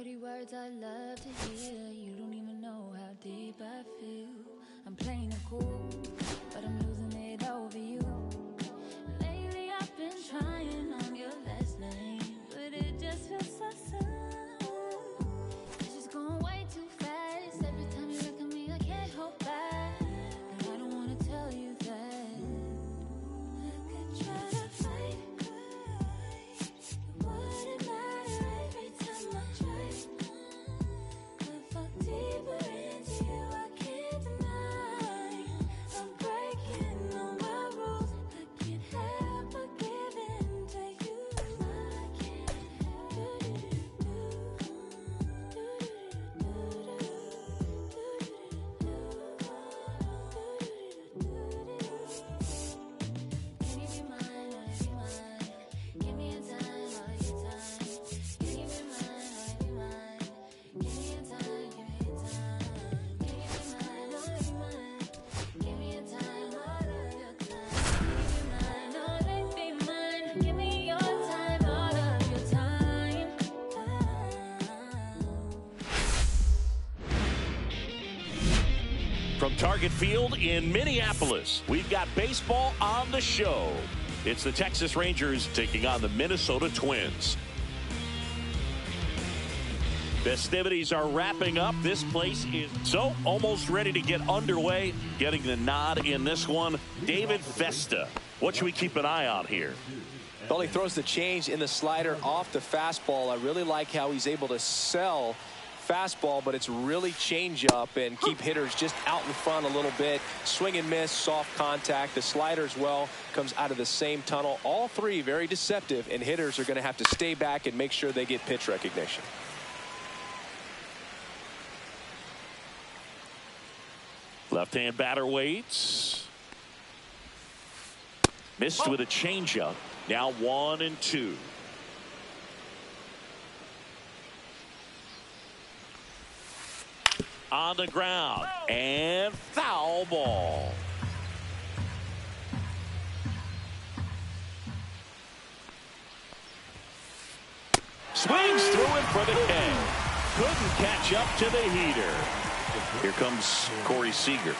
Pretty words I love to hear. You don't even know how deep I feel. I'm playing it cool, but I'm losing it over you. Lately I've been trying on your last name, but it just feels so soon. It's just going way too fast. Every time you look at me, I can't hold back. But I don't wanna tell you that. I could try to fight. It wouldn't matter every time I try. I fall deeper into you, I can't deny. I'm breaking all my rules. I can't help but give in to you. I can't Can you be mine, or be mine? Give me a time, all your time. Can you be mine, or be mine? Give me a time, give me a time. Can you be mine, or be mine? Give me a time, all of your time. Can you be mine, or be mine? Give me your time, all of your time. From Target Field in Minneapolis, we've got baseball on the show. It's the Texas Rangers taking on the Minnesota Twins. Festivities are wrapping up. This place is so almost ready to get underway. Getting the nod in this one, David Festa. What should we keep an eye on here? Well, he throws the change in the slider off the fastball. I really like how he's able to sell fastball, but it's really change up and keep hitters just out in front a little bit. Swing and miss, soft contact. The slider as well comes out of the same tunnel. All three very deceptive, and hitters are going to have to stay back and make sure they get pitch recognition. Left-hand batter waits. Missed with a changeup. Now 1-2. On the ground and foul ball. Swings through it for the K. Couldn't catch up to the heater. Here comes Corey Seager.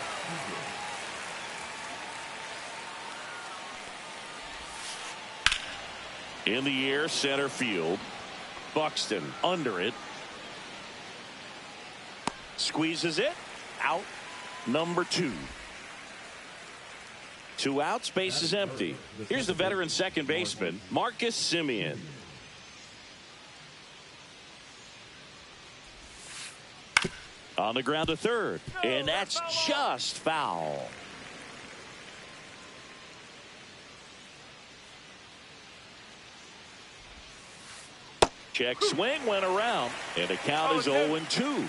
In the air, center field. Buxton under it. Squeezes it. Out. Number 2. 2 outs. Base is empty. Here's the veteran second baseman, Marcus Semien. On the ground to third. And that's just foul. Check swing went around. And the count is 0-2.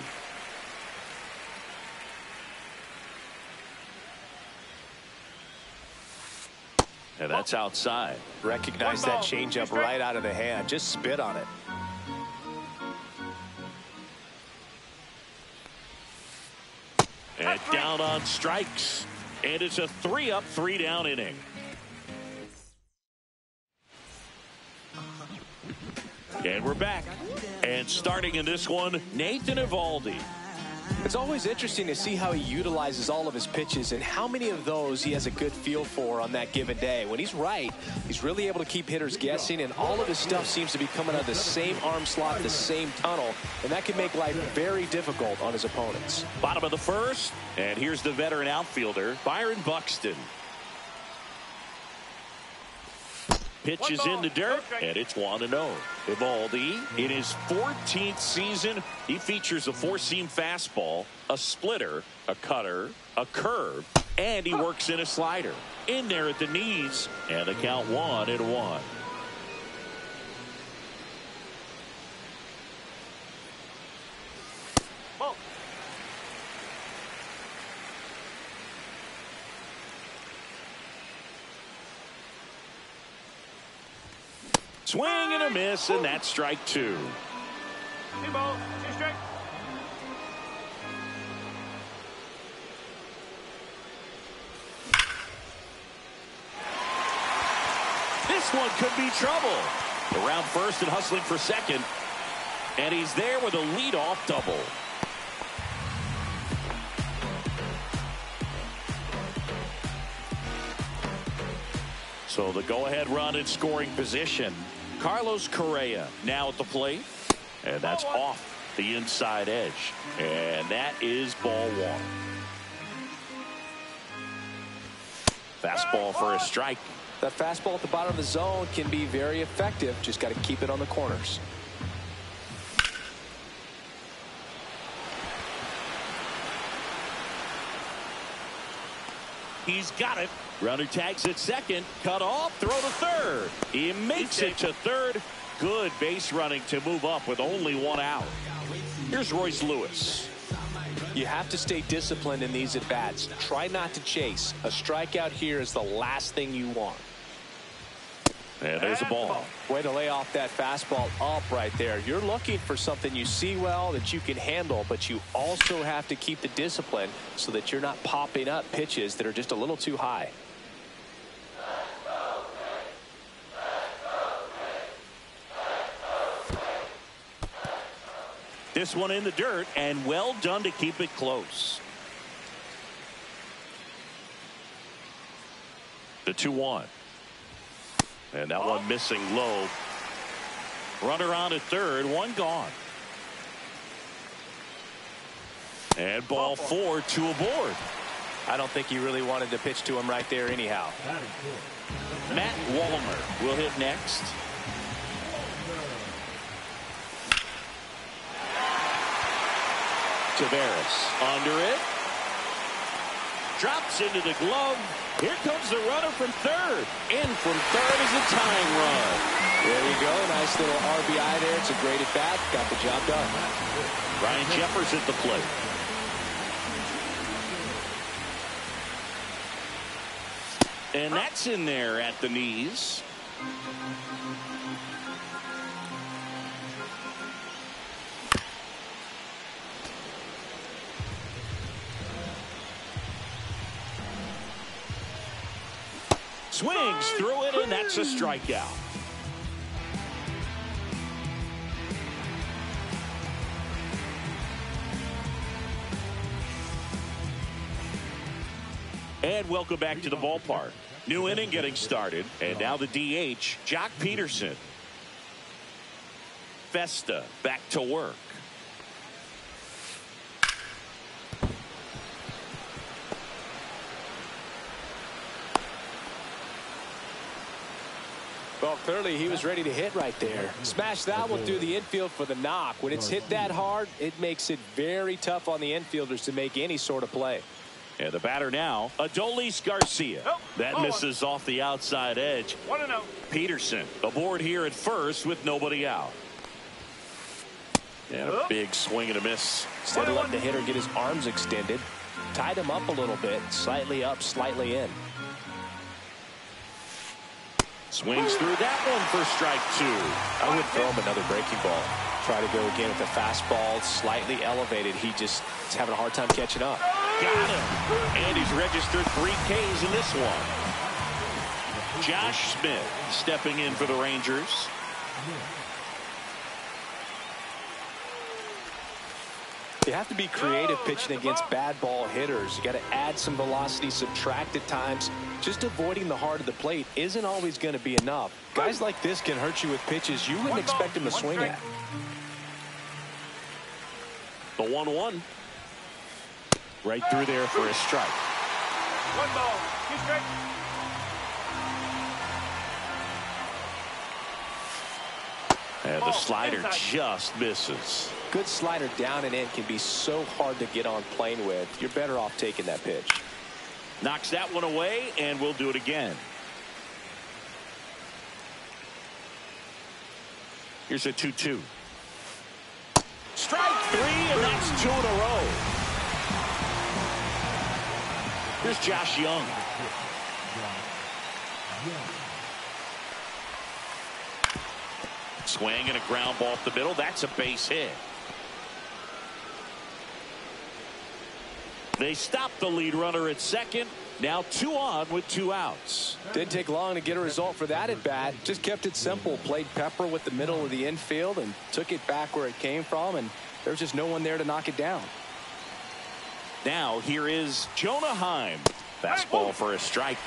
And that's outside. Recognize that changeup right out of the hand. Just spit on it. And down on strikes. And it's a 3-up, 3-down inning. And we're back. And starting in this one, Nathan Eovaldi. It's always interesting to see how he utilizes all of his pitches and how many of those he has a good feel for on that given day. When he's right, he's really able to keep hitters guessing, and all of his stuff seems to be coming out of the same arm slot, the same tunnel, and that can make life very difficult on his opponents. Bottom of the first, and here's the veteran outfielder, Byron Buxton. Pitch is in the dirt, and it's 1-0. Eovaldi, in his 14th season, he features a 4-seam fastball, a splitter, a cutter, a curve, and he works in a slider. In there at the knees, and the count 1-1. Swing and a miss, and that's strike 2. 2 balls, 2 strikes. This one could be trouble. Around first and hustling for second. And he's there with a leadoff double. So the go-ahead run in scoring position. Carlos Correa now at the plate. And that's off the inside edge. And that is ball one. Fastball for a strike. That fastball at the bottom of the zone can be very effective. Just got to keep it on the corners. He's got it. Runner tags at second. Cut off. Throw to third. He makes it to third. Good base running to move up with only one out. Here's Royce Lewis. You have to stay disciplined in these at-bats. Try not to chase. A strikeout here is the last thing you want. And there's a ball. Way to lay off that fastball up right there. You're looking for something you see well that you can handle, but you also have to keep the discipline so that you're not popping up pitches that are just a little too high. This one in the dirt, and well done to keep it close. The 2-1. And that one missing low. Runner on at third, one gone. And ball 4, 2 aboard. I don't think you really wanted to pitch to him right there anyhow. Matt Wallner will hit next. Taveras under it. Drops into the glove. Here comes the runner from third. In from third is a tying run. There you go. Nice little RBI there. It's a great at bat. Got the job done. Ryan Jeffers at the plate. And that's in there at the knees. Swings through it, and that's a strikeout. And welcome back to the ballpark. New inning getting started, and now the DH, Jock Peterson. Festa back to work. Well, clearly he was ready to hit right there. Smash that one through the infield for the knock. When it's hit that hard, it makes it very tough on the infielders to make any sort of play. And the batter now, Adolis Garcia. That misses off the outside edge. 1-0. Peterson aboard here at first with nobody out. And a big swing and a miss. Instead of letting the hitter get his arms extended, tied him up a little bit, slightly up, slightly in. Swings through that one for strike 2. I would throw him another breaking ball. Try to go again with the fastball, slightly elevated. He just is having a hard time catching up. Got him. And he's registered 3 Ks in this one. Josh Smith stepping in for the Rangers. You have to be creative pitching against bad ball hitters. You got to add some velocity, subtract at times. Just avoiding the heart of the plate isn't always going to be enough. Guys like this can hurt you with pitches you wouldn't expect them to swing at. The 1-1. Right through there for a strike. 1 ball, 2 strikes. And the slider just misses. Good slider down and in can be so hard to get on plane with. You're better off taking that pitch. Knocks that one away, and we'll do it again. Here's a 2-2. Strike 3, and that's 2 in a row. Here's Josh Young. Swing and a ground ball up the middle. That's a base hit. They stopped the lead runner at second. Now 2 on with 2 outs. Didn't take long to get a result for that at bat. Just kept it simple. Played pepper with the middle of the infield and took it back where it came from. And there's just no one there to knock it down. Now here is Jonah Heim. Fastball for a strike.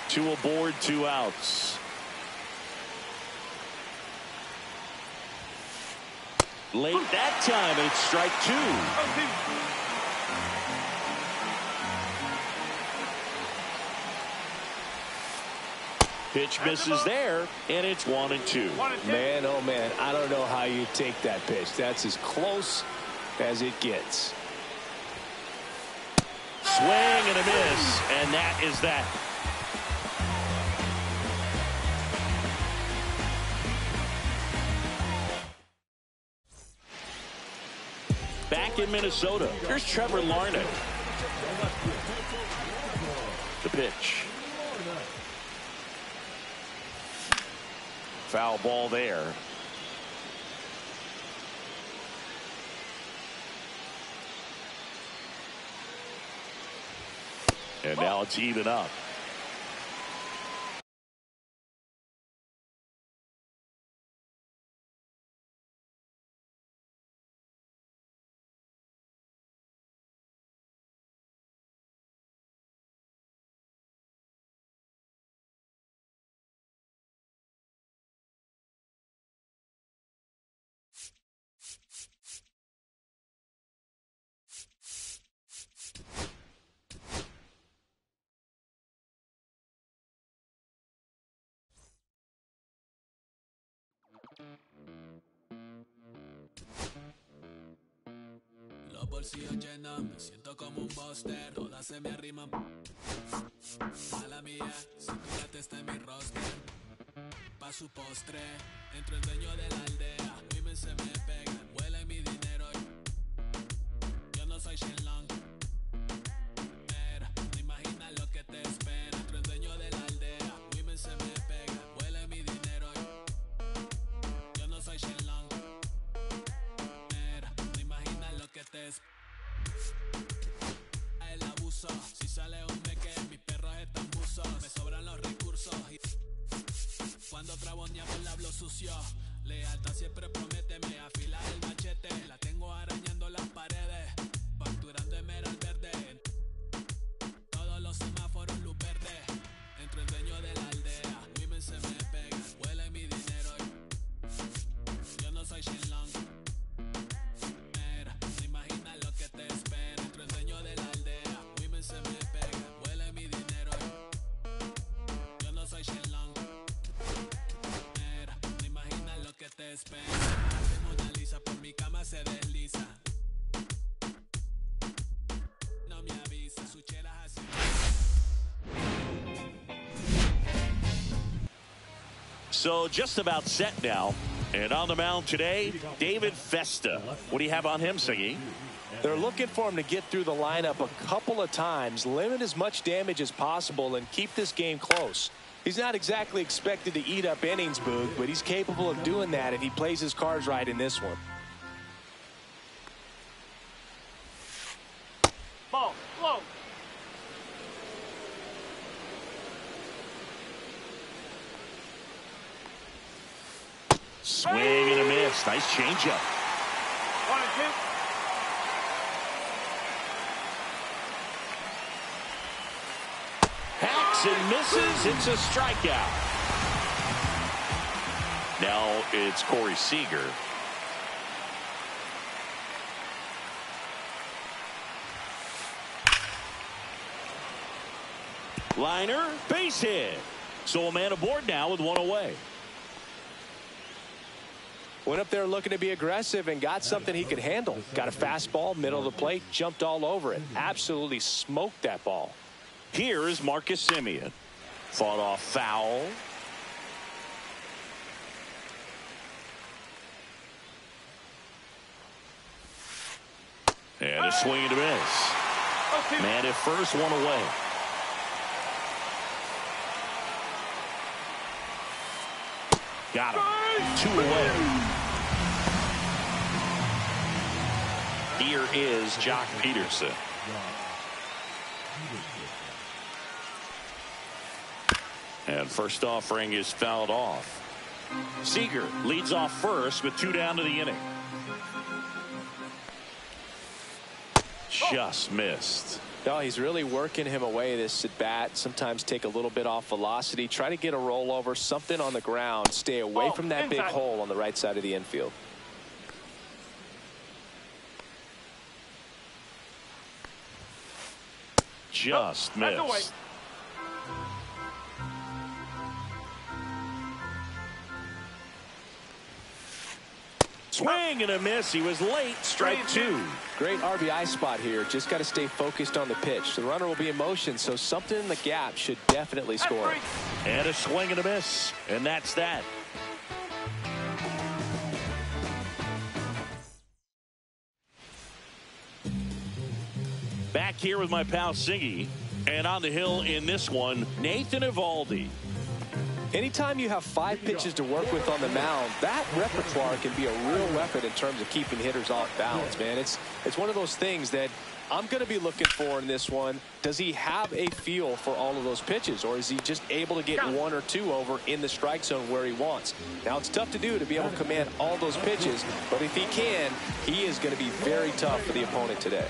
2 aboard, 2 outs. Late that time, and it's strike 2. Pitch misses there, and it's 1-2. Man, oh man, I don't know how you take that pitch. That's as close as it gets. Swing and a miss, and that is that. Back in Minnesota, here's Trevor Larnach. The pitch. Foul ball there. And now it's even up. Los bolsillos llenos, me siento como un buster. Todas se me arriman. Mala mía, si tú ya está en mi roster. Pa' su postre, entre el dueño de la aldea. Women se me pegan, huele mi dinero. Yo no soy Shenlong. Mira, no imaginas lo que te espera. Entre el dueño de la aldea. Women se me pegan, huele mi dinero. Yo no soy Shenlong. Mira, no imaginas lo que te espera. El abuso, si sale un meque, mis perros están buzos. Me sobran los recursos y cuando traboneamos le hablo sucio. Lealtad siempre prométeme, afilar el machete. La tengo arañando las paredes, facturando emerald verde. Todos los semáforos luz verde. Entre el dueño de la aldea, women se me pegan, huele mi dinero. Yo no soy Shenlong. Mira, no imaginas lo que te espera. Entre el dueño de la aldea, women se me pegan, huele mi dinero. Yo no soy Shenlong. Mira, no imaginas lo que te espera. Se Mona Lisa por mi cama se desliza. No me avisa, su chela así. So just about set now. And on the mound today, David Festa. What do you have on him, Siggy? They're looking for him to get through the lineup a couple of times, limit as much damage as possible, and keep this game close. He's not exactly expected to eat up innings, Boog, but he's capable of doing that if he plays his cards right in this one. Ball, low. Swing and a miss. Nice changeup. 1-2. Hacks and misses. It's a strikeout. Now it's Corey Seager. Liner, base hit. So a man aboard now with 1 away. Went up there looking to be aggressive and got something he could handle. Got a fastball, middle of the plate, jumped all over it. Absolutely smoked that ball. Here is Marcus Semien. Fought off foul. And a swing and a miss. Man at first, 1 away. Got him. 2 away. Here is Jock Peterson. And first offering is fouled off. Seager leads off first with 2 down to the inning. Just missed. No, he's really working him away this at bat. Sometimes take a little bit off velocity. Try to get a rollover, something on the ground. Stay away from that big hole on the right side of the infield. Just missed. Swing and a miss. He was late. Strike 2. Great RBI spot here. Just got to stay focused on the pitch. The runner will be in motion, so something in the gap should definitely score. And a swing and a miss. And that's that. Back here with my pal Siggy. And on the hill in this one, Nathan Eovaldi. Anytime you have 5 pitches to work with on the mound, that repertoire can be a real weapon in terms of keeping hitters off balance, man. It's one of those things that I'm going to be looking for in this one. Does he have a feel for all of those pitches, or is he just able to get 1 or 2 over in the strike zone where he wants? Now, it's tough to do to be able to command all those pitches, but if he can, he is going to be very tough for the opponent today.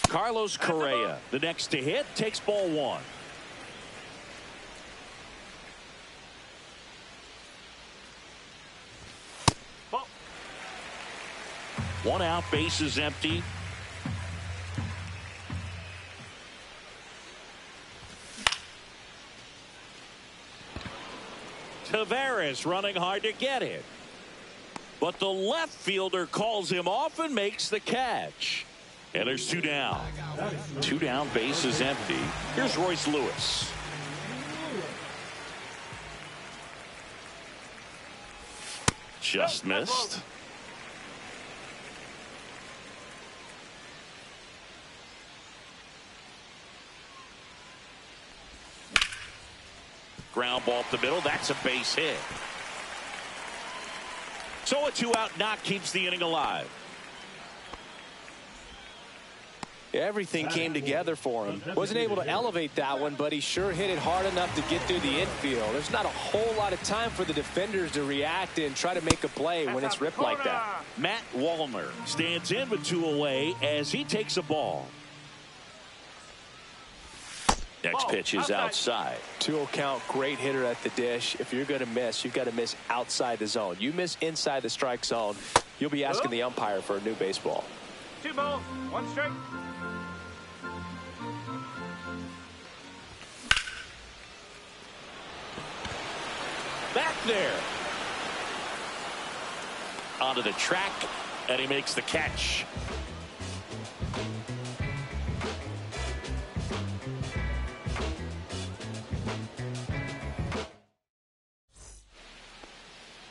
Carlos Correa, the next to hit, takes ball 1. One out, base is empty. Tavares running hard to get it. But the left fielder calls him off and makes the catch. And there's 2 down. 2 down, base is empty. Here's Royce Lewis. Just missed. Ground ball up the middle. That's a base hit. So a 2-out knock keeps the inning alive. Everything came together for him. Wasn't able to elevate that one, but he sure hit it hard enough to get through the infield. There's not a whole lot of time for the defenders to react and try to make a play when it's ripped like that. Matt Wallner stands in with 2 away as he takes a ball. Next pitch is outside. 2-0 count, great hitter at the dish. If you're going to miss, you've got to miss outside the zone. You miss inside the strike zone, you'll be asking the umpire for a new baseball. 2 balls, 1 strike. Back there. Onto the track, and he makes the catch.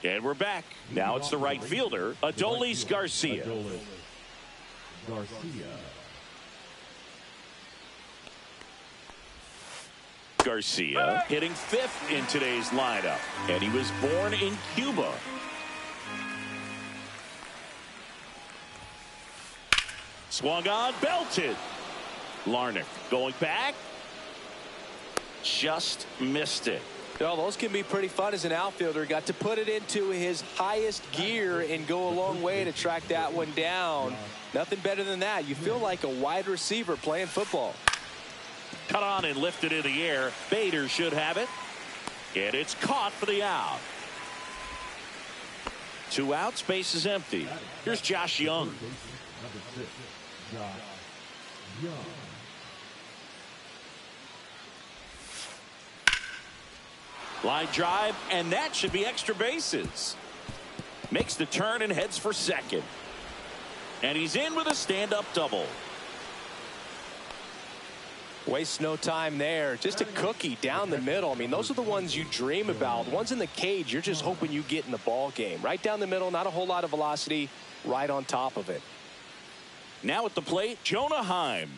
And we're back. Now it's the right fielder, Adolis Garcia. Garcia hitting 5th in today's lineup, and he was born in Cuba. Swung on, belted. Larnach going back. Just missed it. Well, those can be pretty fun as an outfielder. Got to put it into his highest gear and go a long way to track that one down. Nothing better than that. You feel like a wide receiver playing football. Cut on and lifted in the air. Bader should have it. And it's caught for the out. 2 outs, base is empty. Here's Josh Young. Line drive, and that should be extra bases. Makes the turn and heads for second. And he's in with a stand-up double. Waste no time there. Just a cookie down the middle. I mean, those are the ones you dream about. Ones in the cage, you're just hoping you get in the ball game. Right down the middle, not a whole lot of velocity, right on top of it. Now at the plate, Jonah Heim.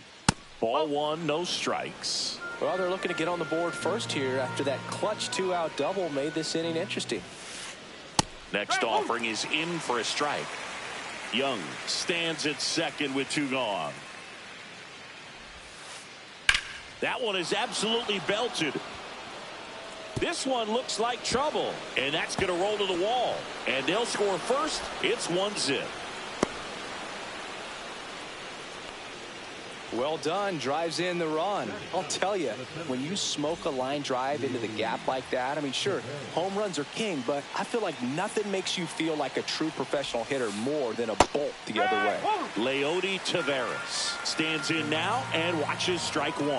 Ball 1, no strikes. Well, they're looking to get on the board first here after that clutch 2-out double made this inning interesting. Next offering is in for a strike. Young stands at second with 2 gone. That one is absolutely belted. This one looks like trouble, and that's going to roll to the wall. And they'll score first. It's 1-0. Well done. Drives in the run. I'll tell you, when you smoke a line drive into the gap like that, I mean, sure, home runs are king, but I feel like nothing makes you feel like a true professional hitter more than a bolt the other way. Leody Taveras stands in now and watches strike 1.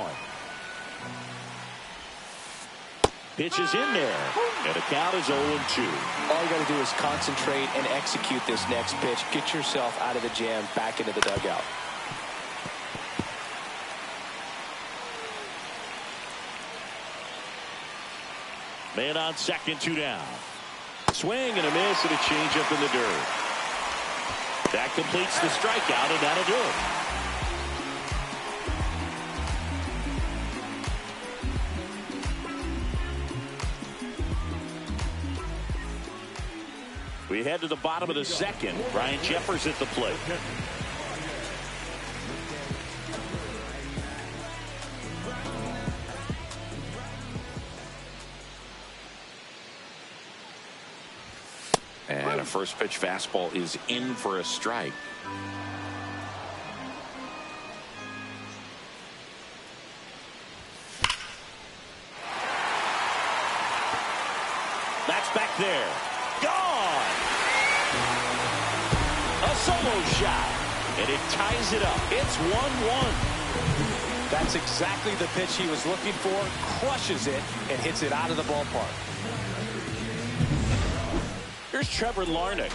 Pitch is in there, and the count is 0-2. All you got to do is concentrate and execute this next pitch. Get yourself out of the jam, back into the dugout. Man on second, 2 down. Swing and a miss and a changeup in the dirt. That completes the strikeout, and that'll do it. We head to the bottom of the second. Ryan Jeffers at the plate. And a first pitch fastball is in for a strike. That's back there. Gone! A solo shot. And it ties it up. It's 1-1. That's exactly the pitch he was looking for. Crushes it and hits it out of the ballpark. Here's Trevor Larnach.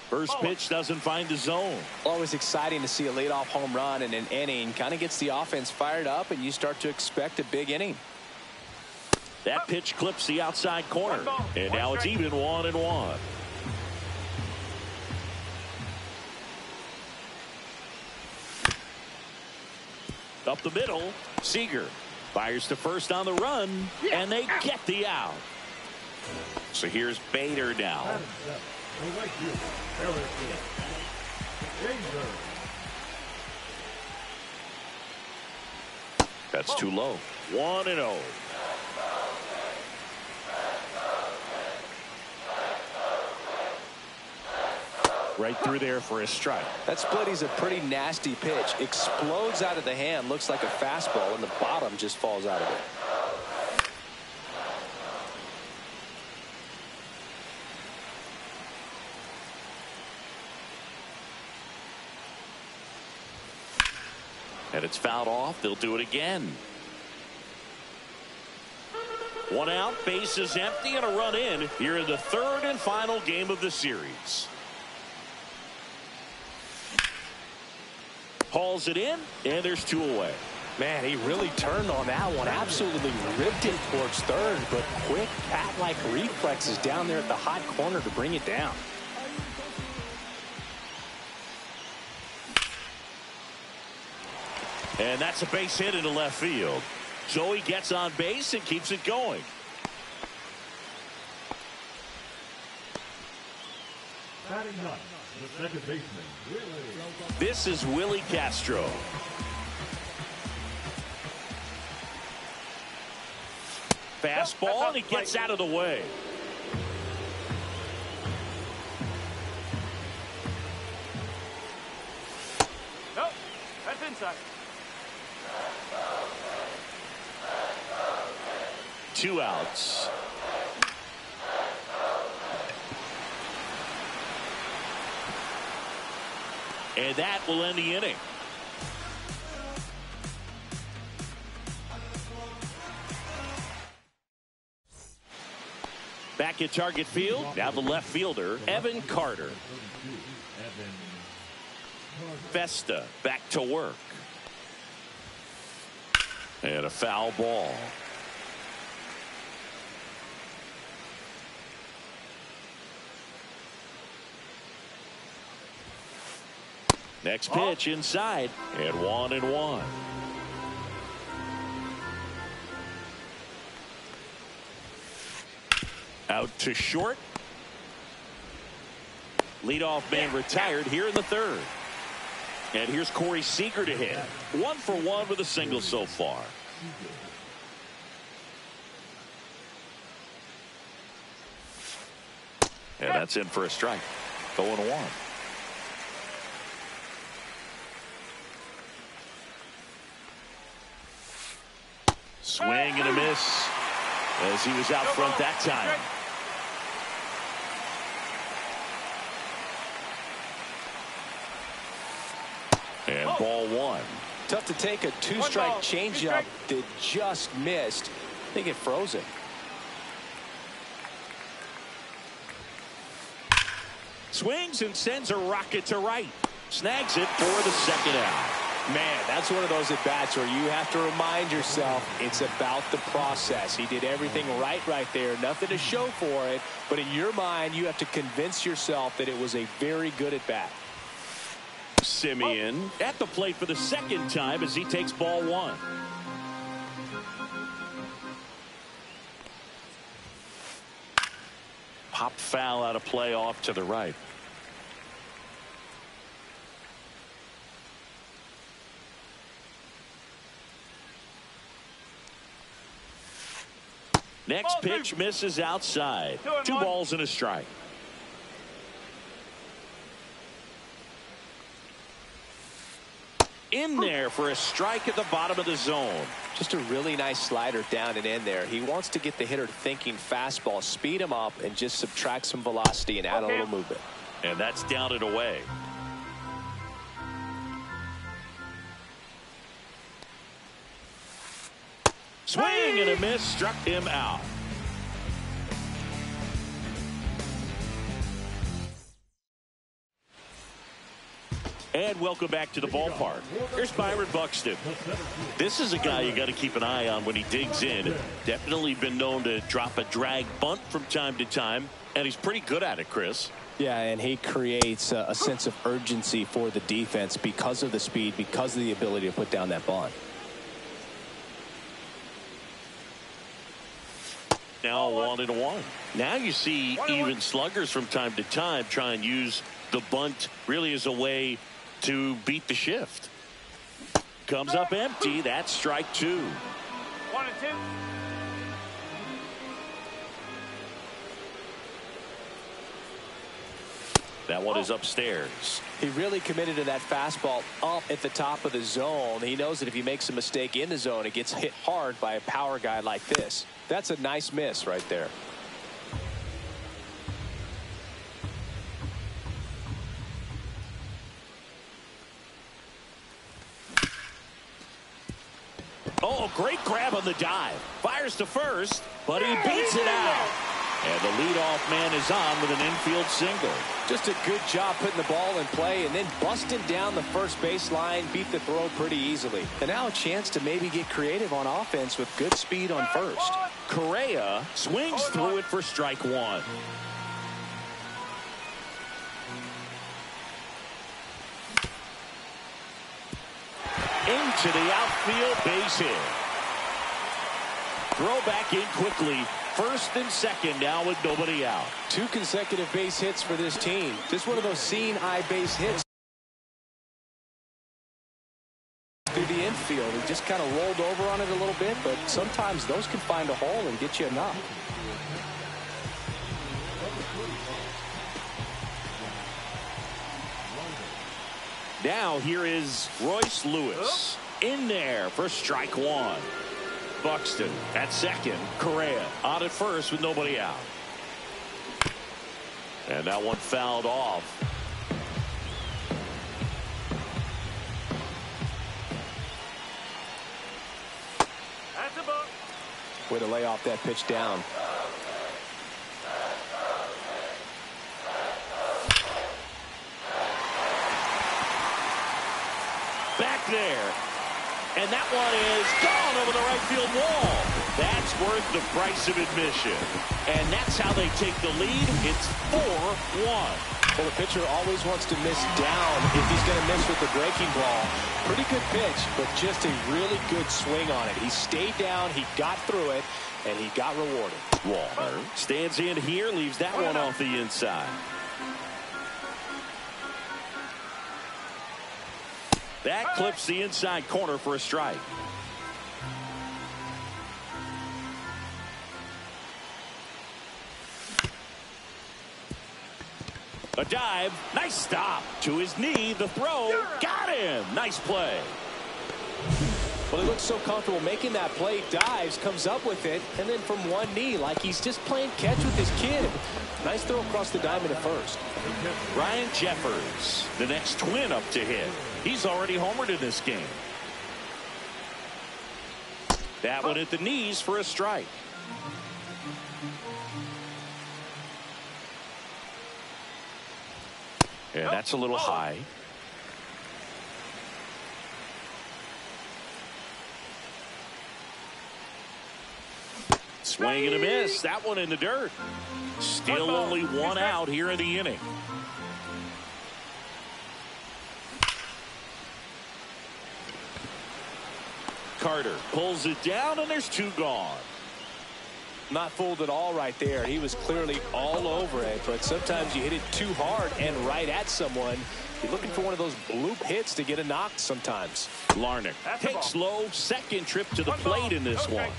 First pitch doesn't find the zone. Always exciting to see a leadoff home run in an inning. Kind of gets the offense fired up, and you start to expect a big inning. That pitch clips the outside corner, and now it's even 1-1. Up the middle, Seager fires to first on the run, and they get the out. So here's Bader now. That's too low. 1-0. Right through there for a strike. That splitty's a pretty nasty pitch. Explodes out of the hand. Looks like a fastball, and the bottom just falls out of it. And it's fouled off. They'll do it again. 1 out, bases empty, and a run in here in the third and final game of the series. Hauls it in, and there's 2 away. Man, he really turned on that one. Absolutely ripped it towards third, but quick bat-like reflexes down there at the hot corner to bring it down. And that's a base hit into left field. Joey gets on base and keeps it going. The second baseman, Willie. This is Willie Castro. Fastball, and he gets out of the way. Nope, that's inside. 2 outs. And that will end the inning. Back at target field, now the left fielder, Evan Carter. Festa back to work. And a foul ball. Next pitch inside, and 1-1. Out to short. Leadoff man retired here in the third. And here's Corey Seager to hit. 1 for 1 with a single so far. And that's in for a strike. 0-1. Swing and a miss as he was out front that time. And ball 1. Tough to take a two-strike changeup that just missed. I think it froze him. Swings and sends a rocket to right. Snags it for the second out. Man, that's one of those at-bats where you have to remind yourself it's about the process. He did everything right there. Nothing to show for it. But in your mind, you have to convince yourself that it was a very good at-bat. Simeon at the plate for the second time as he takes ball 1. Pop foul out of play off to the right. Next pitch misses outside. 2 balls and a strike. In there for a strike at the bottom of the zone. Just a really nice slider down and in there. He wants to get the hitter thinking fastball, speed him up, and just subtract some velocity and add a little movement. And that's down and away. Swing and a miss, struck him out. And welcome back to the ballpark. Here's Byron Buxton. This is a guy you got to keep an eye on when he digs in. Definitely been known to drop a drag bunt from time to time, and he's pretty good at it, Chris. Yeah, and he creates a sense of urgency for the defense because of the speed, because of the ability to put down that bunt. Now 1-1. Now you see even sluggers from time to time try and use the bunt really as a way to beat the shift. Comes up empty. That's strike 2. 1-2. That one is upstairs. He really committed to that fastball up at the top of the zone. He knows that if he makes a mistake in the zone, it gets hit hard by a power guy like this. That's a nice miss right there. Oh, great grab on the dive. Fires to first, but he beats it out. And the leadoff man is on with an infield single. Just a good job putting the ball in play and then busting down the first baseline, beat the throw pretty easily. And now a chance to maybe get creative on offense with good speed on first. Correa swings through it for strike 1. Into the outfield, base hit. Throw back in quickly. First and second now with nobody out. 2 consecutive base hits for this team. Just one of those seeing eye base hits through the infield. He just kind of rolled over on it a little bit, but sometimes those can find a hole and get you enough. Now here is Royce Lewis in there for strike 1. Buxton at second. Correa on at first with nobody out. And that one fouled off. That's a ball. Way to lay off that pitch down. Back there. And that one is gone over the right field wall. That's worth the price of admission. And that's how they take the lead. It's 4-1. Well, the pitcher always wants to miss down if he's going to miss with the breaking ball. Pretty good pitch, but just a really good swing on it. He stayed down, he got through it, and he got rewarded. Walker stands in here, leaves that one off the inside. That clips the inside corner for a strike. A dive, nice stop to his knee, the throw, got him, nice play. Well, he looks so comfortable making that play, dives, comes up with it, and then from one knee, like he's just playing catch with his kid. Nice throw across the diamond at first. Ryan Jeffers, the next twin up to hit. He's already homered in this game. That one at the knees for a strike. Yeah, that's a little high. Swing and a miss. That one in the dirt. Still only one out here in the inning. Carter pulls it down, and there's two gone. Not fooled at all right there. He was clearly all over it, but sometimes you hit it too hard and right at someone. You're looking for one of those bloop hits to get a knock sometimes. Larnach takes low, second trip to the plate in this one.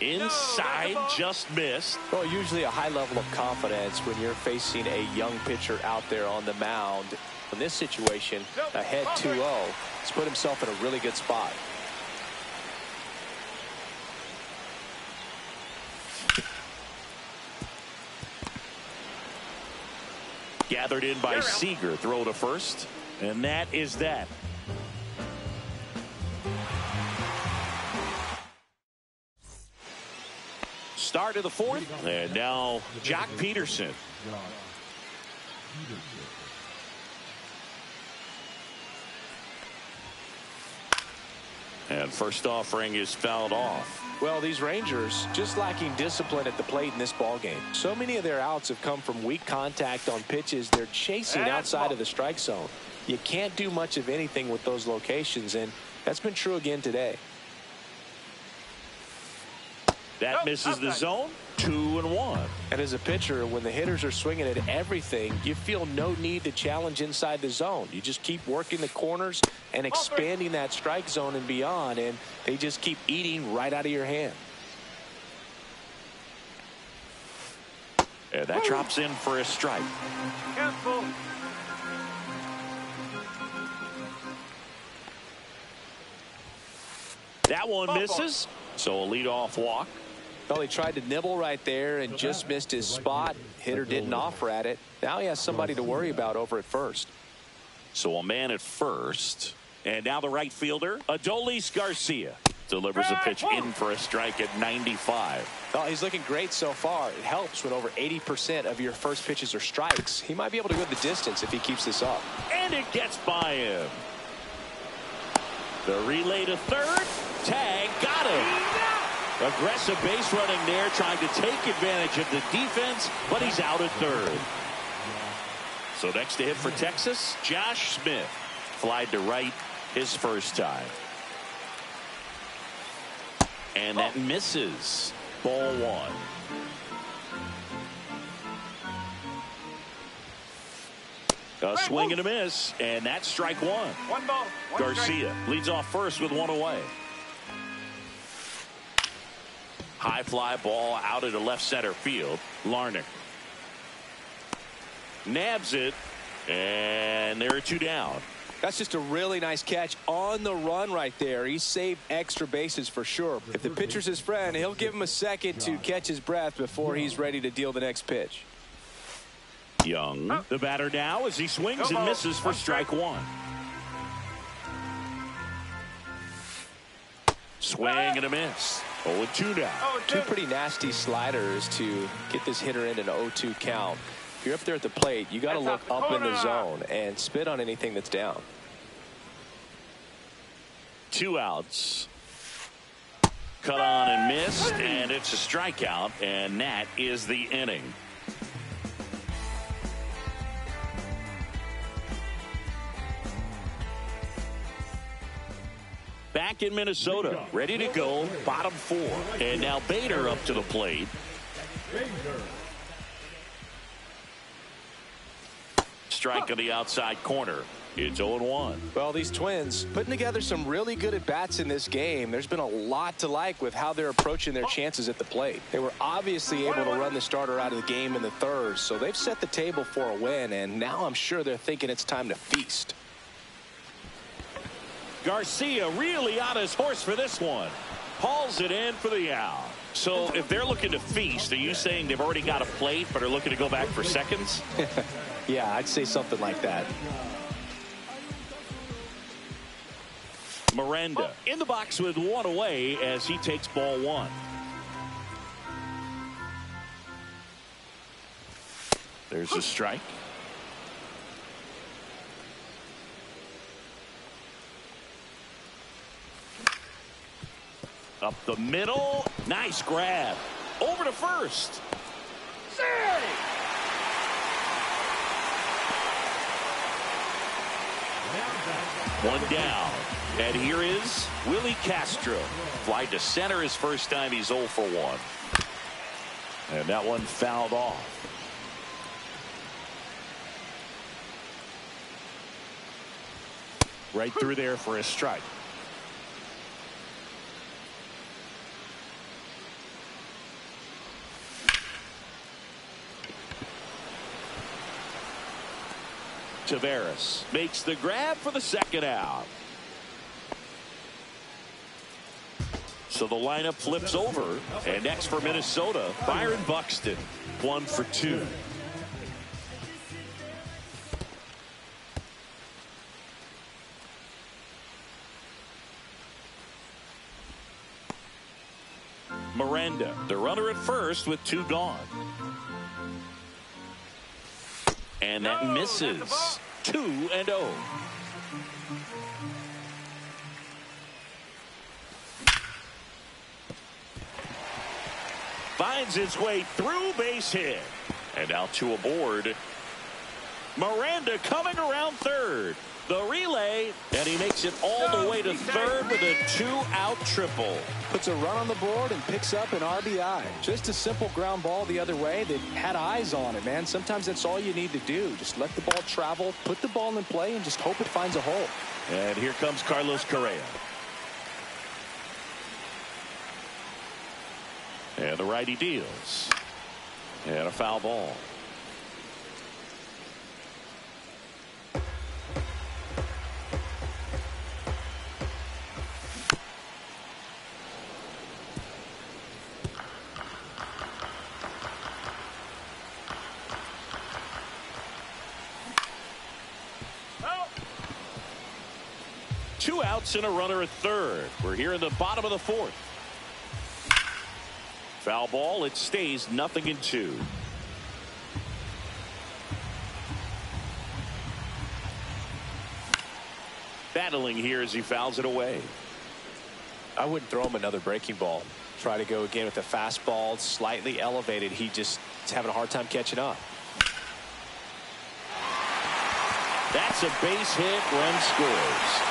Inside, just missed. Well, usually a high level of confidence when you're facing a young pitcher out there on the mound. In this situation, ahead 2-0, he's put himself in a really good spot. Gathered in by Seager, throw to first, and that is that. Start of the fourth, and now Jock Peterson. And first offering is fouled off. Well, these Rangers just lacking discipline at the plate in this ballgame. So many of their outs have come from weak contact on pitches they're chasing outside of the strike zone. You can't do much of anything with those locations, and that's been true again today. That misses the zone. 2-1. And as a pitcher, when the hitters are swinging at everything, you feel no need to challenge inside the zone. You just keep working the corners and expanding that strike zone and beyond, and they just keep eating right out of your hand. And that drops in for a strike. Careful. That one misses. So a leadoff walk. Well, he tried to nibble right there and just missed his spot. Hitter didn't offer at it. Now he has somebody to worry about over at first. So a man at first. And now the right fielder, Adolis Garcia, delivers a pitch in for a strike at 95. Well, he's looking great so far. It helps when over 80% of your first pitches are strikes. He might be able to go the distance if he keeps this up. And it gets by him. The relay to third. Tag, got him. Aggressive base running there, trying to take advantage of the defense, but he's out at third. So next to hit for Texas, Josh Smith. Flied to right his first time. And that misses. Ball one. A swing and a miss, and that's strike one. One ball. One Garcia strike. leads off first with one away. High fly ball out into left center field. Larnach nabs it, and there are two down. That's just a really nice catch on the run right there. He saved extra bases for sure. If the pitcher's his friend, he'll give him a second to catch his breath before he's ready to deal the next pitch. Young, the batter now as he swings and misses for strike one. Swing and a miss. 0-2 now. Two pretty nasty sliders to get this hitter in an 0-2 count. If you're up there at the plate, you got to look up in the zone and spit on anything that's down. 2 outs. cut on and missed, and it's a strikeout, and that is the inning. Back in Minnesota, ready to go, bottom 4. And now Bader up to the plate. Strike on the outside corner. It's 0-1. Well, these Twins putting together some really good at-bats in this game. There's been a lot to like with how they're approaching their chances at the plate. They were obviously able to run the starter out of the game in the third, so they've set the table for a win, and now I'm sure they're thinking it's time to feast. Garcia really on his horse for this one. Hauls it in for the out. So if they're looking to feast, are you saying they've already got a plate but are looking to go back for seconds? Yeah, I'd say something like that. Miranda in the box with one away as he takes ball 1. There's a strike. Up the middle. Nice grab. Over to first. One down. And here is Willie Castro. Fly to center his first time. He's 0 for 1. And that one fouled off. Right through there for a strike. Tavares makes the grab for the second out. So the lineup flips over, and next for Minnesota, Byron Buxton, 1 for 2. Miranda, the runner at first with 2 gone. And that misses. 2-0. Finds its way through, base hit. And now 2 aboard. Miranda coming around third. The relay, and he makes it all the way to third with a 2-out triple. Puts a run on the board and picks up an RBI. Just a simple ground ball the other way that had eyes on it, man. Sometimes that's all you need to do. Just let the ball travel, put the ball in play, and just hope it finds a hole. And here comes Carlos Correa. And the righty deals. And a foul ball. Two outs and a runner at third. We're here in the bottom of the 4th. Foul ball. It stays 0-2. Battling here as he fouls it away. I wouldn't throw him another breaking ball. Try to go again with a fastball slightly elevated. He just is having a hard time catching up. That's a base hit. Run scores.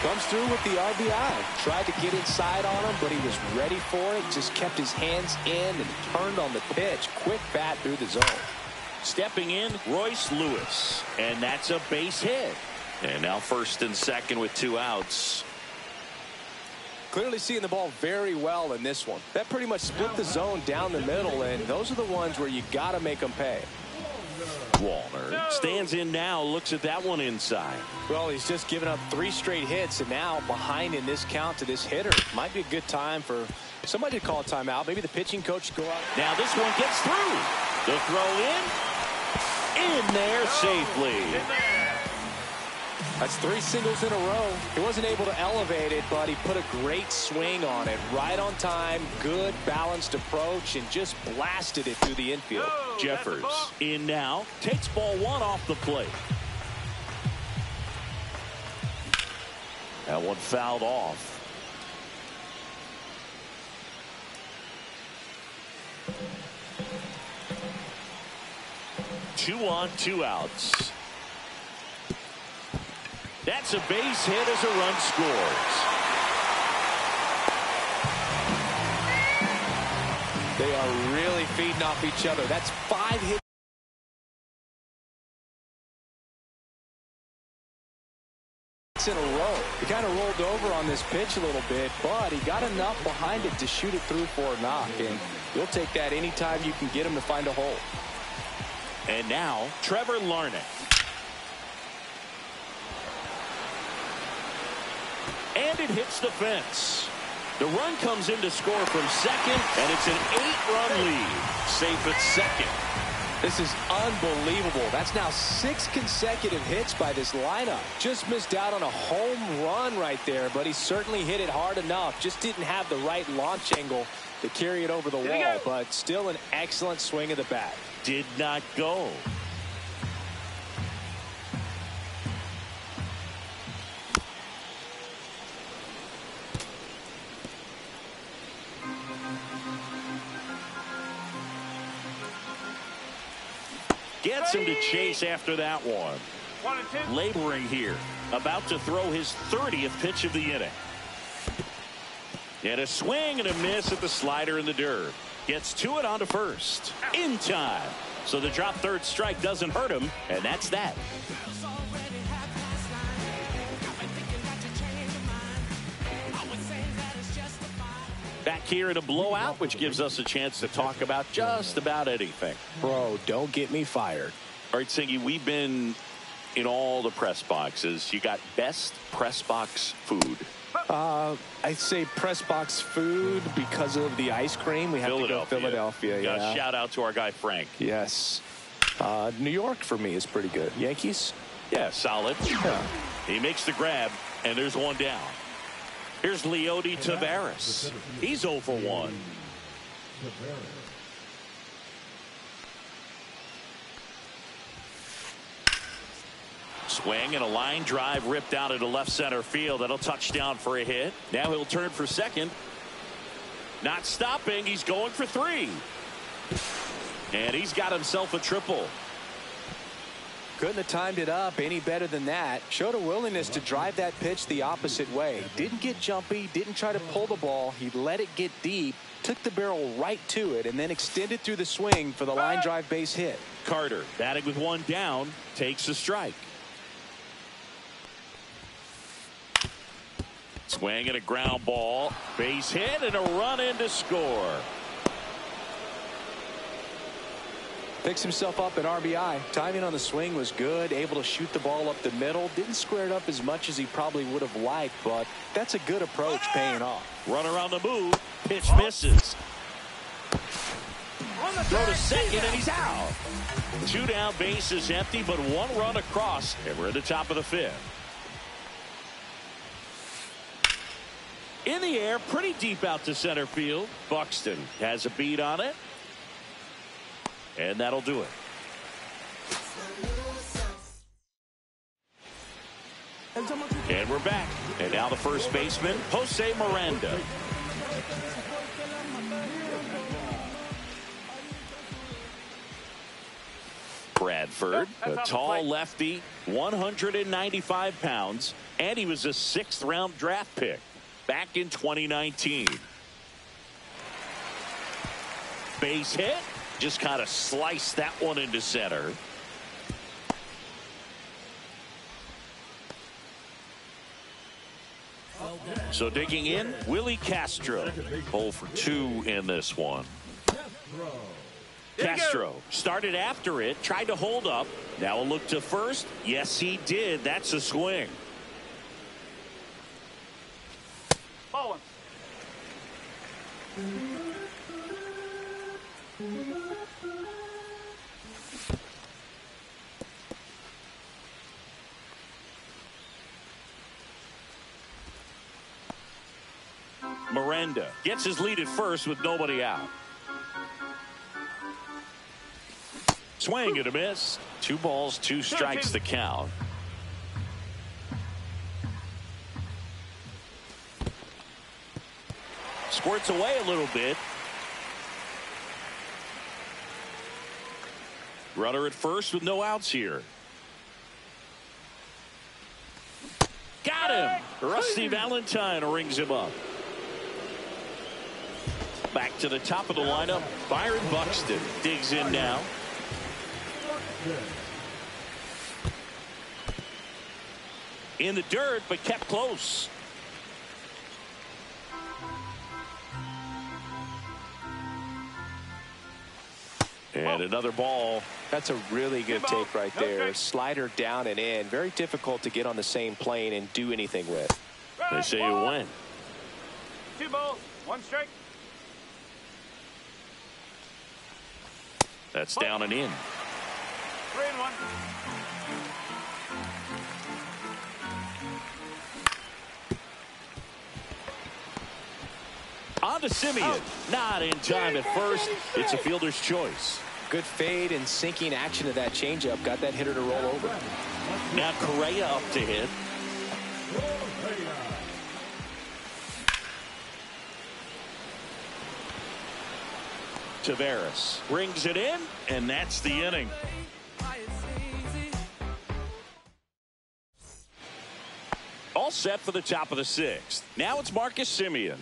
Comes through with the RBI. Tried to get inside on him, but he was ready for it. Just kept his hands in and turned on the pitch. Quick bat through the zone. Stepping in, Royce Lewis. And that's a base hit. And now first and second with 2 outs. Clearly seeing the ball very well in this one. That pretty much split the zone down the middle, and those are the ones where you got to make them pay. Wallner stands in now, looks at that one inside. Well, he's just given up 3 straight hits, and now behind in this count to this hitter. Might be a good time for somebody to call a timeout. Maybe the pitching coach to go out. Now this one gets through. The throw in there safely. That's 3 singles in a row. He wasn't able to elevate it, but he put a great swing on it. Right on time, good balanced approach, and just blasted it through the infield. Jeffers in now, takes ball 1 off the plate. That one fouled off. Two on, two outs. That's a base hit as a run scores. They are really feeding off each other. That's 5 hits in a row. He kind of rolled over on this pitch a little bit, but he got enough behind it to shoot it through for a knock, and you'll take that anytime you can get him to find a hole. And now Trevor Larnach. And it hits the fence. The run comes in to score from second, and it's an 8-run lead. Safe at second. This is unbelievable. That's now 6 consecutive hits by this lineup. Just missed out on a home run right there, but he certainly hit it hard enough. Just didn't have the right launch angle to carry it over the wall, but still an excellent swing of the bat. Did not go. Gets him to chase after that one. 1-2. Laboring here. About to throw his 30th pitch of the inning. And a swing and a miss at the slider in the dirt. Gets to it onto first. In time. So the drop third strike doesn't hurt him. And that's that. Back here in a blowout, which gives us a chance to talk about just about anything. Bro, don't get me fired. All right, Singy, we've been in all the press boxes. You got best press box food. I'd say press box food because of the ice cream. We have to go Philadelphia. Yeah. Shout out to our guy Frank. Yes. New York for me is pretty good. Yankees? Yeah, solid. Yeah. He makes the grab, and there's one down. Here's Leody Taveras. He's 0 for 1. Swing and a line drive ripped out into left center field. That'll touch down for a hit. Now he'll turn for second. Not stopping. He's going for 3. And he's got himself a triple. Couldn't have timed it up any better than that. Showed a willingness to drive that pitch the opposite way. Didn't get jumpy, didn't try to pull the ball. He let it get deep, took the barrel right to it, and then extended through the swing for the line drive base hit. Carter, batting with one down, takes a strike. Swing and a ground ball. Base hit and a run in to score. Picks himself up at RBI. Timing on the swing was good. Able to shoot the ball up the middle. Didn't square it up as much as he probably would have liked, but that's a good approach paying off. Runner on the move. Pitch misses. Throw to second, and he's out. 2 down, bases empty, but 1 run across, and we're at the top of the 5th. In the air, pretty deep out to center field. Buxton has a beat on it. And that'll do it. And we're back. And now the first baseman, Jose Miranda. Bradford, a tall lefty, 195 pounds, and he was a 6th round draft pick back in 2019. Base hit. Just kind of sliced that one into center. So digging in, Willie Castro. 0 for 2 in this one. Castro started after it, tried to hold up. Now a look to first. Yes, he did. That's a swing. Ball 1. Miranda gets his lead at first with nobody out. Swing and a miss. 2 balls, 2 strikes the count. squirts away a little bit. Runner at first with no outs here. Got him. Rusty Valentine rings him up. Back to the top of the lineup. Byron Buxton digs in now. In the dirt, but kept close. And another ball. That's a really good take right there. Slider down and in. Very difficult to get on the same plane and do anything with. They say you win. 2 balls, 1 strike. That's down and in. 3-1. On to Simeon. Not in time at first. It's a fielder's choice. Good fade and sinking action of that changeup. Got that hitter to roll over. Now Correa up to hit. Taveras brings it in, and that's the inning. All set for the top of the 6th. Now it's Marcus Simeon.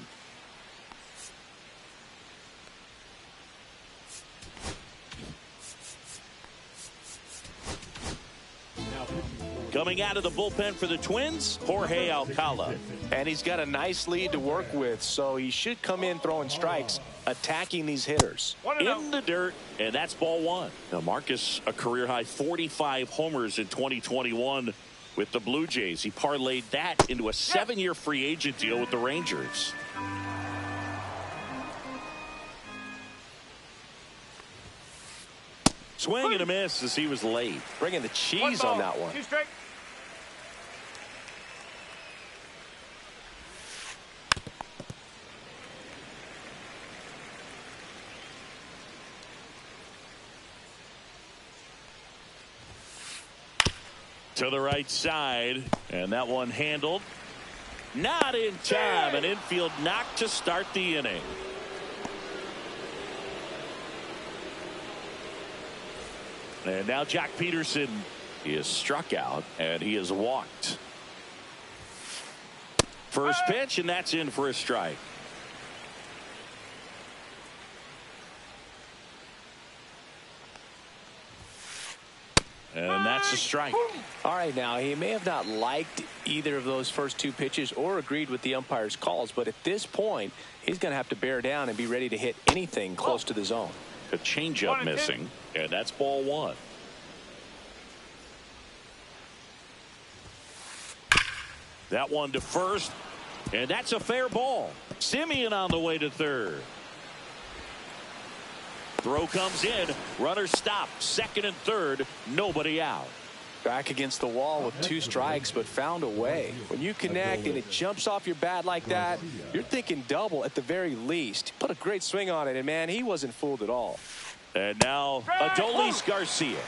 Coming out of the bullpen for the Twins, Jorge Alcala. And he's got a nice lead to work with, so he should come in throwing strikes, attacking these hitters. In the dirt, and that's ball 1. Now Marcus, a career-high 45 homers in 2021 with the Blue Jays. He parlayed that into a 7-year free agent deal with the Rangers. Swing and a miss as he was late. Bringing the cheese on that one. 2 strike. To the right side, and that one handled. Not in time. An infield knock to start the inning. And now Jock Peterson is struck out, and he is walked. First pitch, and that's in for a strike. And that's a strike. All right, now, he may have not liked either of those first 2 pitches or agreed with the umpire's calls, but at this point, he's going to have to bear down and be ready to hit anything close to the zone. A changeup missing, and that's ball 1. That one to first, and that's a fair ball. Simeon on the way to third. Throw comes in. Runner stopped. Second and third. Nobody out. Back against the wall with 2 strikes, but found a way. When you connect and it jumps off your bat like that, you're thinking double at the very least. Put a great swing on it, and, man, he wasn't fooled at all. And now Adolis Garcia.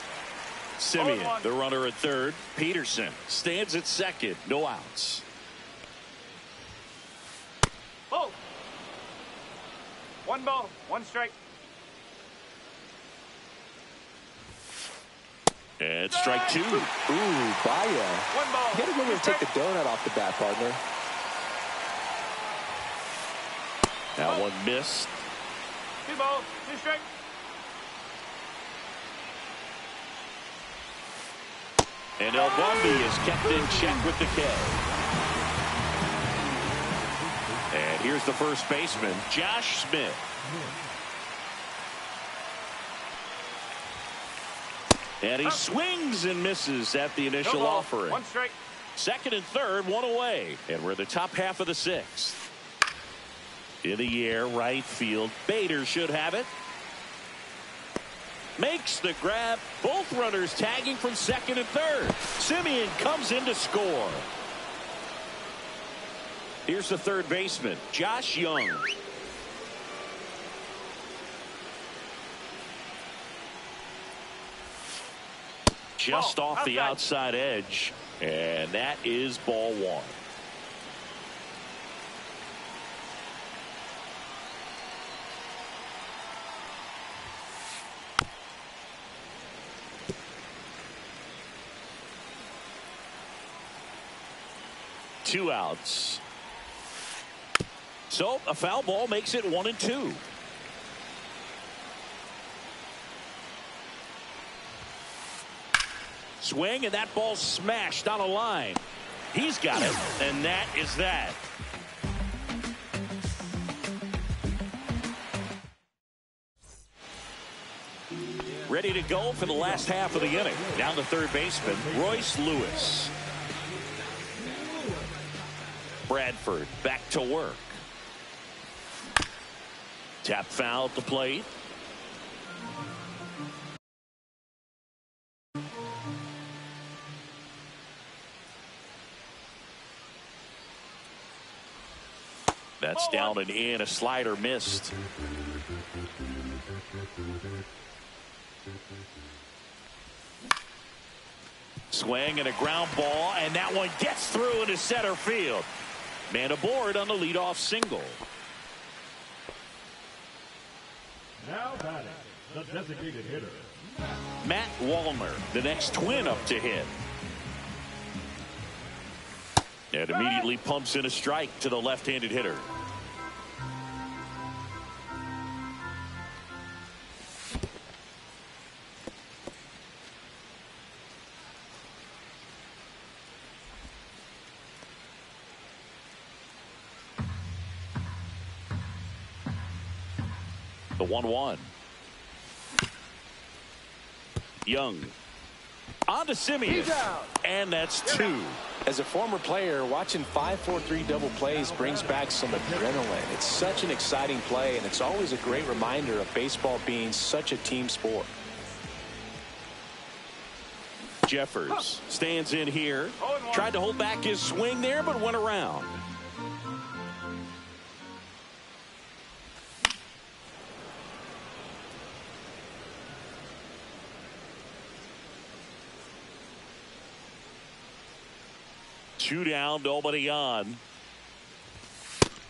Simeon, the runner at third. Peterson stands at second. No outs. Oh. 1 ball, 1 strike. And strike 2. Ooh, Baia. 1 ball. You got to go over and take the donut off the bat, partner. That one missed. 2 balls, 2 strikes. And El Bombi is kept in check with the K. And here's the first baseman, Josh Smith. And he swings and misses at the initial offering. 1 strike. Second and third, 1 away. And we're in the top half of the 6th. In the air, right field. Bader should have it. Makes the grab. Both runners tagging from second and third. Simeon comes in to score. Here's the third baseman, Josh Young. Just off the outside edge, and that is ball 1. 2 outs. So a foul ball makes it 1-2. Swing, and that ball smashed on a line. He's got it, and that is that. Ready to go for the last half of the inning. Down the third baseman, Royce Lewis. Bradford back to work. Tap foul at the plate. That's down and in. A slider missed. Swing and a ground ball, and that one gets through into center field. Man aboard on the leadoff single. Now batting, the designated hitter, Matt Wallner, the next twin up to hit. And immediately pumps in a strike to the left-handed hitter. The 1-1. Young. On to Simeon. And that's 2. As a former player, watching 5-4-3 double plays brings back some adrenaline. It's such an exciting play, and it's always a great reminder of baseball being such a team sport. Jeffers stands in here. Tried to hold back his swing there, but went around. Two down, nobody on.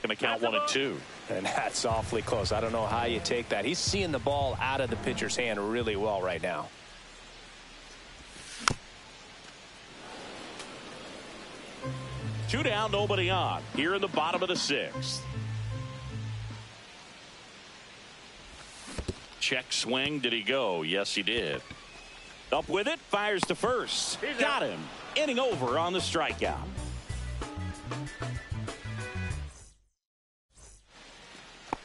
Gonna count 1-2. And that's awfully close. I don't know how you take that. He's seeing the ball out of the pitcher's hand really well right now. Two down, nobody on. Here in the bottom of the 6th. Check swing. Did he go? Yes, he did. Up with it. Fires to first. Got him. Inning over on the strikeout.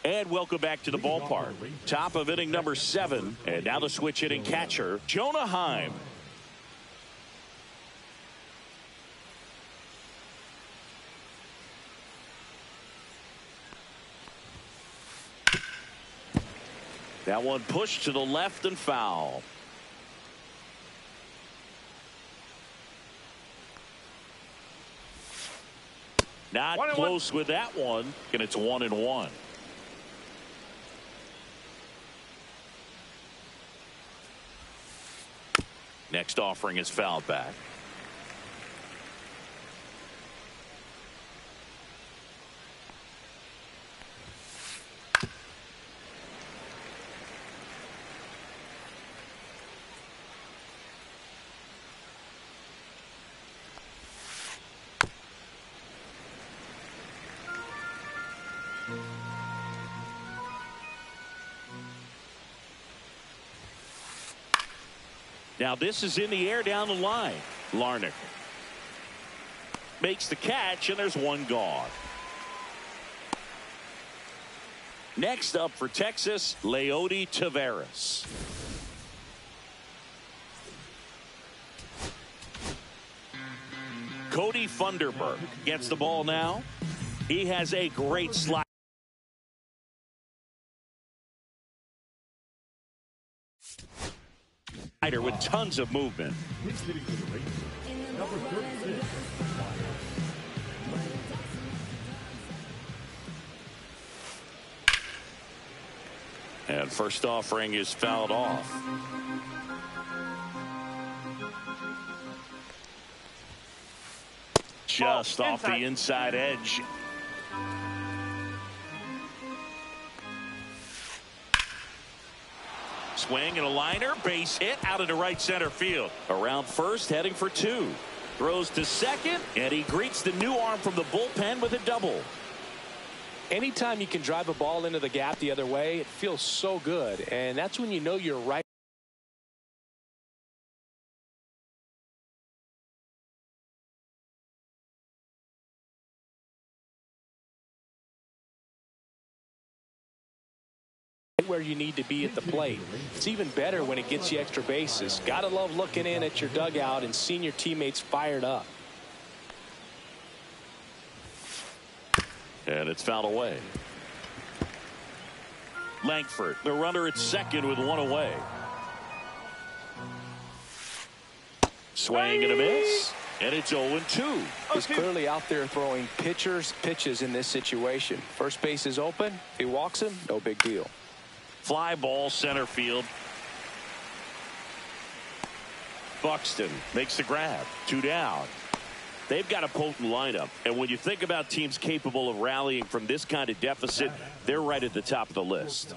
And welcome back to the ballpark. Top of inning number 7. And now the switch hitting catcher, Jonah Heim. That one pushed to the left and foul. Not close with that one, and it's 1-1. Next offering is fouled back. Now this is in the air down the line. Larnach makes the catch, and there's one gone. Next up for Texas, Leody Taveras. Cody Funderburk gets the ball now. He has a great slide. With tons of movement. he's hitting to the Rangers, number 36. And first offering is fouled off. Just off the inside edge. Swing and a liner, base hit out into right center field. Around first, heading for 2. Throws to second, and he greets the new arm from the bullpen with a double. Anytime you can drive a ball into the gap the other way, it feels so good. And that's when you know you're right where you need to be at the plate. It's even better when it gets you extra bases. Gotta love looking in at your dugout and seeing your teammates fired up. And it's fouled away. Langford, the runner at second with one away. Swing and a miss. And it's 0-2. He's clearly out there throwing pitches in this situation. First base is open. If he walks him, no big deal. Fly ball center field. Buxton makes the grab. 2 down. They've got a potent lineup. And when you think about teams capable of rallying from this kind of deficit, they're right at the top of the list.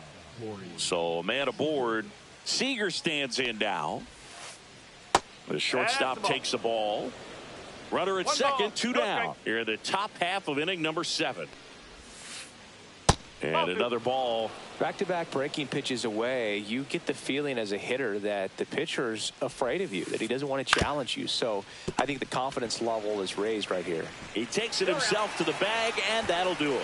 So a man aboard. Seager stands in now. The shortstop takes the ball. Runner at second, 2 down. Here in the top half of inning number 7. And another ball. Back-to-back breaking pitches away, you get the feeling as a hitter that the pitcher's afraid of you, that he doesn't want to challenge you. So I think the confidence level is raised right here. He takes it himself to the bag, and that'll do it.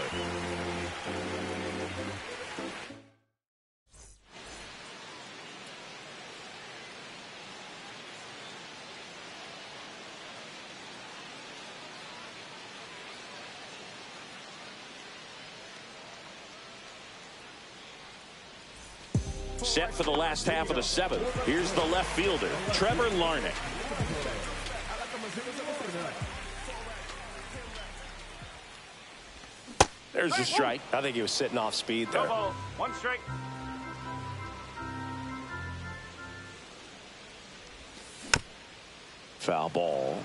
Set for the last half of the 7th. Here's the left fielder, Trevor Larnach. There's a strike. I think he was sitting off speed there. 1 strike. Foul ball.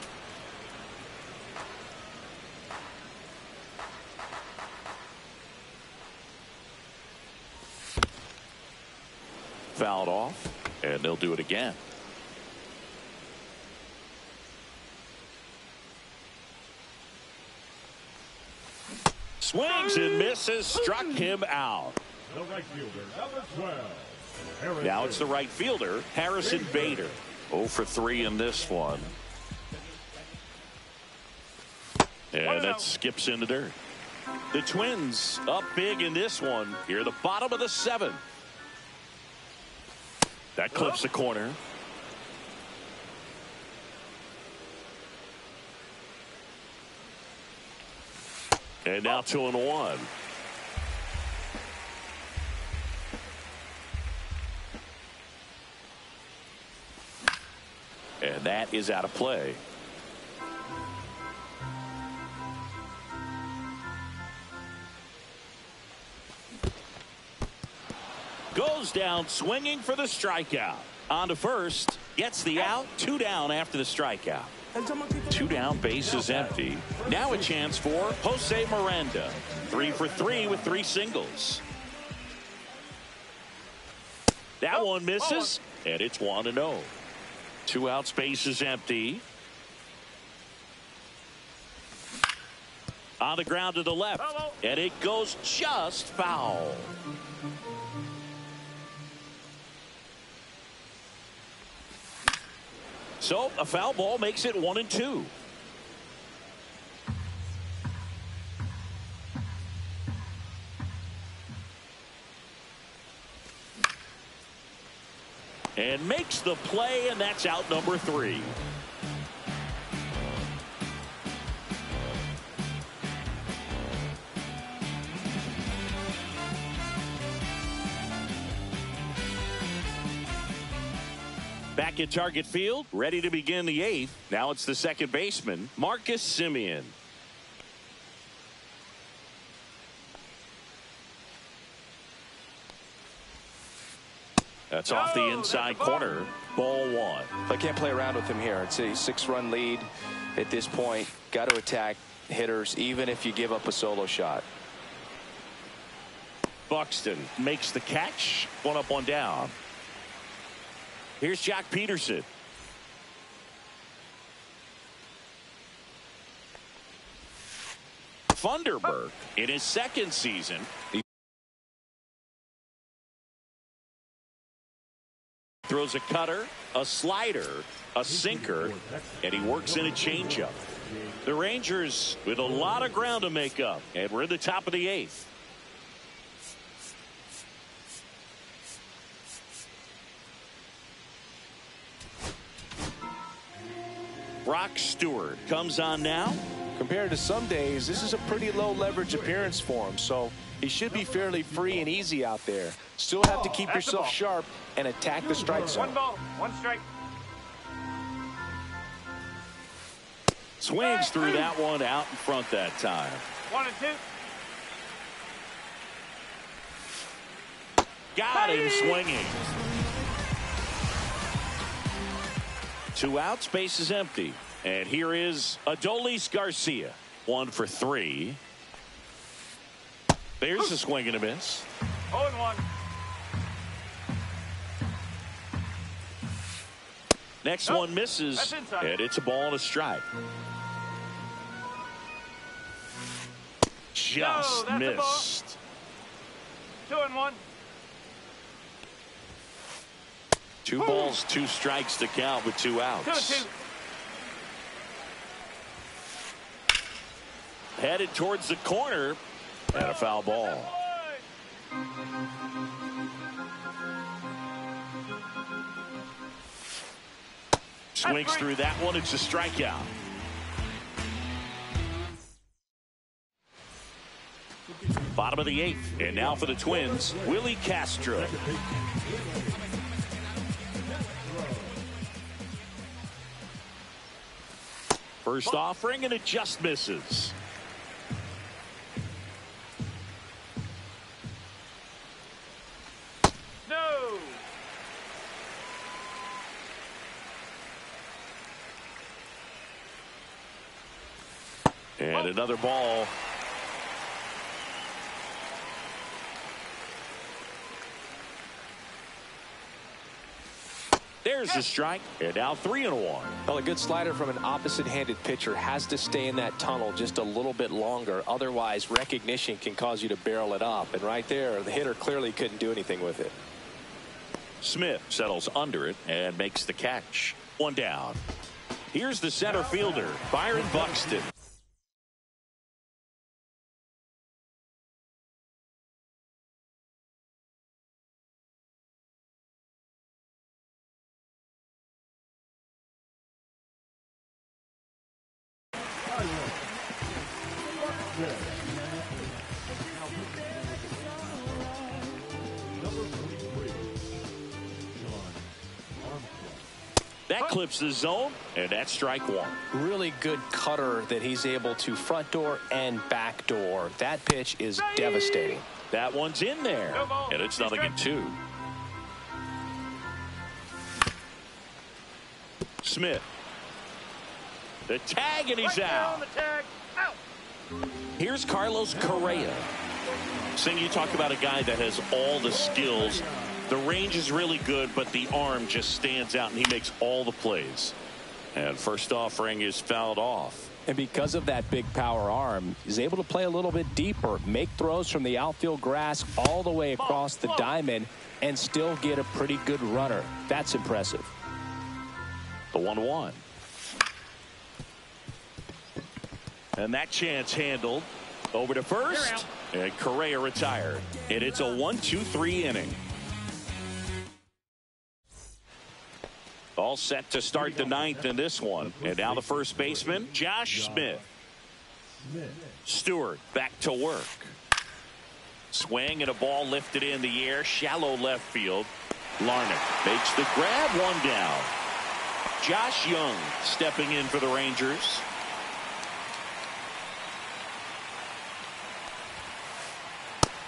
Fouled off, and they'll do it again. Swings and misses, struck him out. The right fielder, number 12. Now it's the right fielder, Harrison Bader. 0 for 3 in this one. And that skips in the dirt. The Twins up big in this one. Here at the bottom of the 7th. That clips the corner. And now 2-1. And that is out of play. Goes down swinging for the strikeout. On to first. Gets the out. 2 down after the strikeout. 2 down, base is empty. Now a chance for Jose Miranda. 3 for 3 with 3 singles. That one misses, and it's 1-0. 2 outs, base is empty. On the ground to the left, and it goes just foul. So a foul ball makes it 1-2. And makes the play, and that's out number 3. Back at Target Field, ready to begin the 8th. Now it's the second baseman, Marcus Semien. That's off the inside corner. Ball 1. I can't play around with him here. It's a 6-run lead at this point. Got to attack hitters even if you give up a solo shot. Buxton makes the catch. 1 up, 1 down. Here's Jack Peterson. Funderburk in his second season. He throws a cutter, a slider, a sinker, and he works in a changeup. The Rangers with a lot of ground to make up, and we're in the top of the 8th. Brock Stewart comes on now. Compared to some days, this is a pretty low leverage appearance for him, so he should be fairly free and easy out there. Still have to keep yourself sharp and attack the strike zone. 1 ball, 1 strike. Swings through that one out in front that time. 1 and 2. Got him swinging. 2 outs, base is empty. And here is Adolis Garcia. 1 for 3. There's a swing and a miss. 0 and 1. Next one misses, and it's a ball and a strike. Just missed. 2 and 1. 2 balls, 2 strikes to count with 2 outs. 2 and 2. Headed towards the corner, and a foul ball. Swings through that one. It's a strikeout. Bottom of the 8th, and now for the Twins, Willie Castro. First offering, and it just misses. No. And another ball. There's the strike, and now 3 and 1. Well, a good slider from an opposite-handed pitcher has to stay in that tunnel just a little bit longer. Otherwise, recognition can cause you to barrel it up. And right there, the hitter clearly couldn't do anything with it. Smith settles under it and makes the catch. 1 down. Here's the center fielder, Byron Buxton. That clips the zone, and that's strike 1. Really good cutter that he's able to front door and back door. That pitch is devastating. That one's in there, and it's 0-2. Smith. The tag, and he's out. Here's Carlos Correa. Sing, you talk about a guy that has all the skills. The range is really good, but the arm just stands out, and he makes all the plays. And first offering is fouled off. And because of that big power arm, he's able to play a little bit deeper, make throws from the outfield grass all the way across the diamond, and still get a pretty good runner. That's impressive. The 1-1. And that chance handled. Over to first. And Correa retired. And it's a 1-2-3 inning. All set to start the 9th in this one. And now the first baseman, Josh Smith. Stewart back to work. Swing and a ball lifted in the air. Shallow left field. Larnach makes the grab. 1 down. Josh Young stepping in for the Rangers.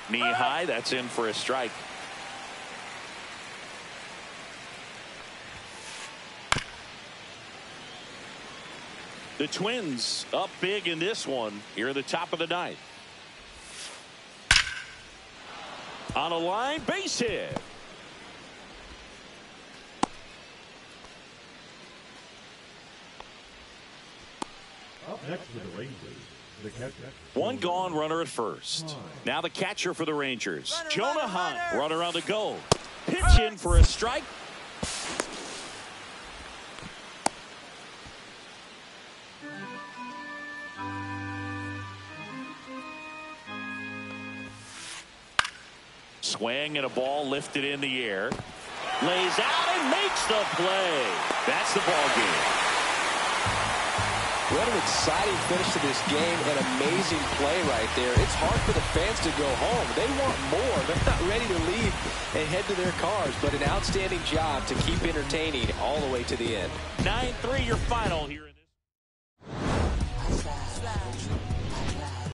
Knee high. That's in for a strike. The Twins up big in this one here at the top of the 9th. On a line, base hit. Up next for the Rangers, The catcher. One gone, runner at first. Now the catcher for the Rangers, Jonah Hunt. Runner on the go. Pitch in for a strike. Swing and a ball lifted in the air. Lays out and makes the play. That's the ball game. What an exciting finish to this game. An amazing play right there. It's hard for the fans to go home. They want more. They're not ready to leave and head to their cars. But an outstanding job to keep entertaining all the way to the end. 9-3 your final here.